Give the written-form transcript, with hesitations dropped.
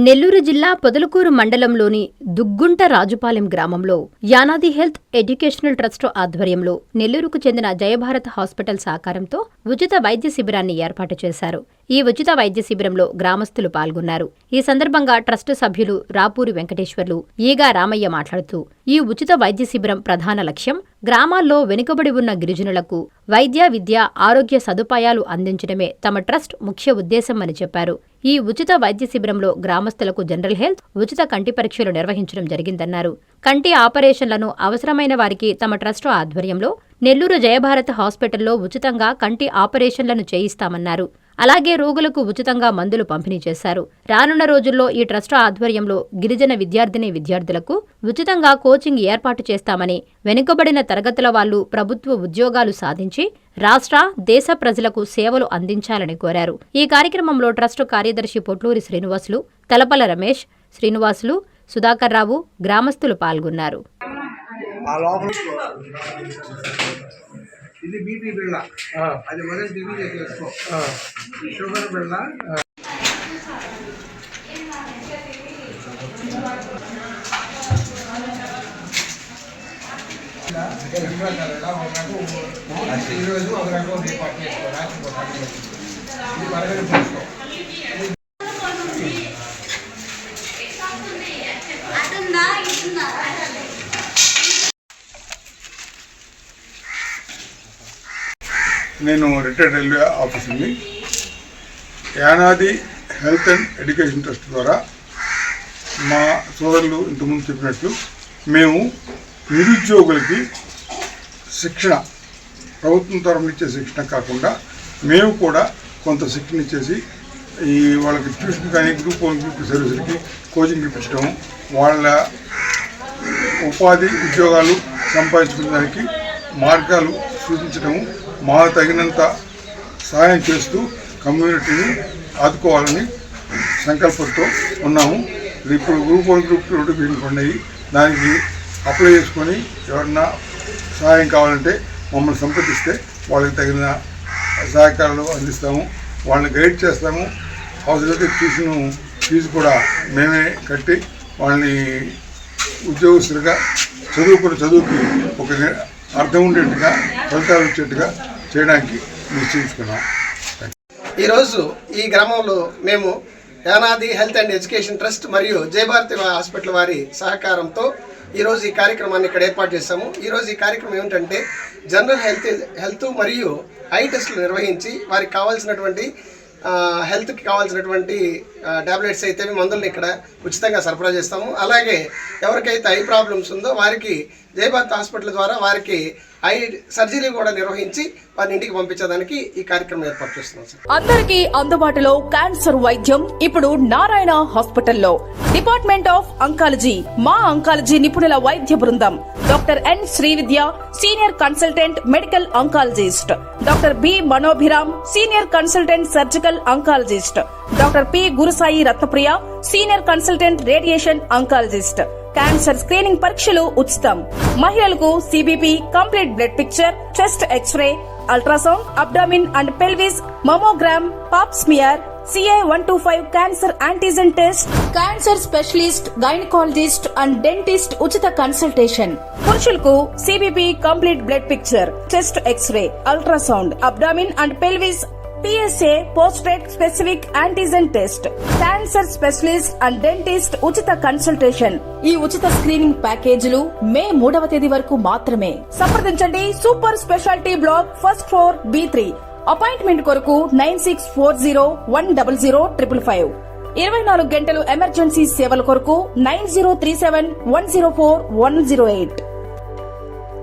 నెల్లూరు జిల్లా పొదలకూరు మండలంలోని దుగ్గుంట రాజుపాలెం గ్రామంలో యానాది హెల్త్ ఎడ్యుకేషనల్ ట్రస్ట్ ఆధ్వర్యంలో నెల్లూరుకు చెందిన జయభారత్ హాస్పిటల్ సహకారంతో ఉచిత వైద్య శిబిరాన్ని ఏర్పాటు చేశారు. ఈ ఉచిత వైద్య శిబిరంలో గ్రామస్తులు పాల్గొన్నారు. ఈ సందర్భంగా ట్రస్టు సభ్యులు రాపూరి వెంకటేశ్వర్లు, ఈగా రామయ్య మాట్లాడుతూ ఈ ఉచిత వైద్య శిబిరం ప్రధాన లక్ష్యం గ్రామాల్లో వెనుకబడి ఉన్న గిరిజనులకు వైద్య, విద్య, ఆరోగ్య సదుపాయాలు అందించడమే తమ ట్రస్ట్ ముఖ్య ఉద్దేశమని చెప్పారు. ఈ ఉచిత వైద్య శిబిరంలో గ్రామస్తులకు జనరల్ హెల్త్, ఉచిత కంటి పరీక్షలు నిర్వహించడం జరిగిందన్నారు. కంటి ఆపరేషన్లను అవసరమైన వారికి తమ ట్రస్టు ఆధ్వర్యంలో నెల్లూరు జయభారత్ హాస్పిటల్లో ఉచితంగా కంటి ఆపరేషన్లను చేయిస్తామన్నారు. అలాగే రోగులకు ఉచితంగా మందులు పంపిణీ చేశారు. రానున్న రోజుల్లో ఈ ట్రస్టు ఆధ్వర్యంలో గిరిజన విద్యార్థులకు ఉచితంగా కోచింగ్ ఏర్పాటు చేస్తామని, వెనుకబడిన తరగతుల వాళ్లు ప్రభుత్వ ఉద్యోగాలు సాధించి రాష్ట్ర, దేశ ప్రజలకు సేవలు అందించాలని కోరారు. ఈ కార్యక్రమంలో ట్రస్టు కార్యదర్శి పొట్లూరి శ్రీనివాసులు, తలపల రమేష్, శ్రీనివాసులు, సుధాకర్ రావు, గ్రామస్తులు పాల్గొన్నారు. ఇది బీపీ బిళ్ళ, అది మొదటి టీవీ చేసుకో, షుగర్ బిళ్ళ. ఈరోజు ఒక రకం రేపాటు చేసుకో, రాత్రి ఇది పరగని చేసుకో. నేను రిటైర్డ్ రైల్వే ఆఫీసర్ని. Yanadi health and education trust ద్వారా మా సోదరులు ఇంతకుముందు చెప్పినట్లు మేము నిరుద్యోగులకి శిక్షణ, ప్రభుత్వం తరఫున ఇచ్చే శిక్షణ కాకుండా మేము కూడా కొంత శిక్షణ ఇచ్చేసి ఈ వాళ్ళకి ట్యూషన్ కానీ గ్రూప్ 1, గ్రూప్ 2 సర్వీసులకి కోచింగ్ ఇప్పించడం, వాళ్ళ ఉపాధి ఉద్యోగాలు సంపాదించుకోవడానికి మార్గాలు సూచించడము, మా తగినంత సహాయం చేస్తూ కమ్యూనిటీని ఆదుకోవాలని సంకల్పంతో ఉన్నాము. ఇప్పుడు గ్రూప్ 1, గ్రూప్ 2 నోటిఫికేషన్ ఉన్నాయి. దానికి అప్లై చేసుకొని ఎవరన్నా సహాయం కావాలంటే మమ్మల్ని సంప్రదిస్తే వాళ్ళకి తగిన సహకారాలు అందిస్తాము, వాళ్ళని గైడ్ చేస్తాము. అవసరమైతే ట్యూషన్ ఫీజు కూడా మేమే కట్టి వాళ్ళని ఉద్యోగస్తులుగా చదువుకి ఒక అర్థం ఉండేట్టుగా, ఫలితాలు వచ్చేట్టుగా చేయడానికి నిశ్చయించుకున్నాం. ఈరోజు ఈ గ్రామంలో మేము Yanadi health and education trust మరియు జయభారత్ హాస్పిటల్ వారి సహకారంతో ఈరోజు ఈ కార్యక్రమాన్ని ఇక్కడ ఏర్పాటు చేశాము. ఈరోజు ఈ కార్యక్రమం ఏమిటంటే జనరల్ హెల్త్ మరియు ఐ టెస్టులు నిర్వహించి వారికి కావాల్సినటువంటి హెల్త్కి కావాల్సినటువంటి టాబ్లెట్స్ అయితే మందులను ఇక్కడ ఉచితంగా సరఫరా చేస్తాము. అలాగే ఎవరికైతే ఐ ప్రాబ్లమ్స్ ఉందో వారికి జయభారత్ హాస్పిటల్ ద్వారా వారికి ఐ సర్జరీ కూడా నిర్వహించి వారిని ఇంటికి పంపించడానికి ఈ కార్యక్రమం ఏర్పాటు చేస్తున్నాం సార్. అందరికీ అందుబాటులో క్యాన్సర్ వైద్యం ఇప్పుడు నారాయణ హాస్పిటల్లో. డిపార్ట్మెంట్ ఆఫ్ అంకాలజీ, మా అంకాలజీ నిపుణుల వైద్య బృందం. Doctor N Srividya, senior consultant medical oncologist. Doctor B Manobhiram, senior consultant surgical oncologist. Doctor P Gurusai Ratnapriya, senior consultant radiation oncologist. Cancer screening పరీక్షలు ఉచితం. మహిళలకు CBP, complete blood picture, chest x-ray, ultrasound, abdomen and pelvis, mammogram, pap smear, CA-125 cancer antigen test, cancer specialist, gynaecologist and dentist ఉచిత consultation. పురుషులకు CBP, complete blood picture, chest x-ray, ultrasound, abdomen and pelvis, PSA పోస్ట్రేట్ specific antigen test, cancer specialist and dentist ఉచిత consultation. ఈ ఉచిత screening ప్యాకేజీలు మే 3వ తేదీ వరకు మాత్రమే. సంప్రదించండి super speciality block, first floor, B3. Appointment కొరకు 9640100555. 24 గంటలు ఎమర్జెన్సీ సేవల కొరకు 9037104108.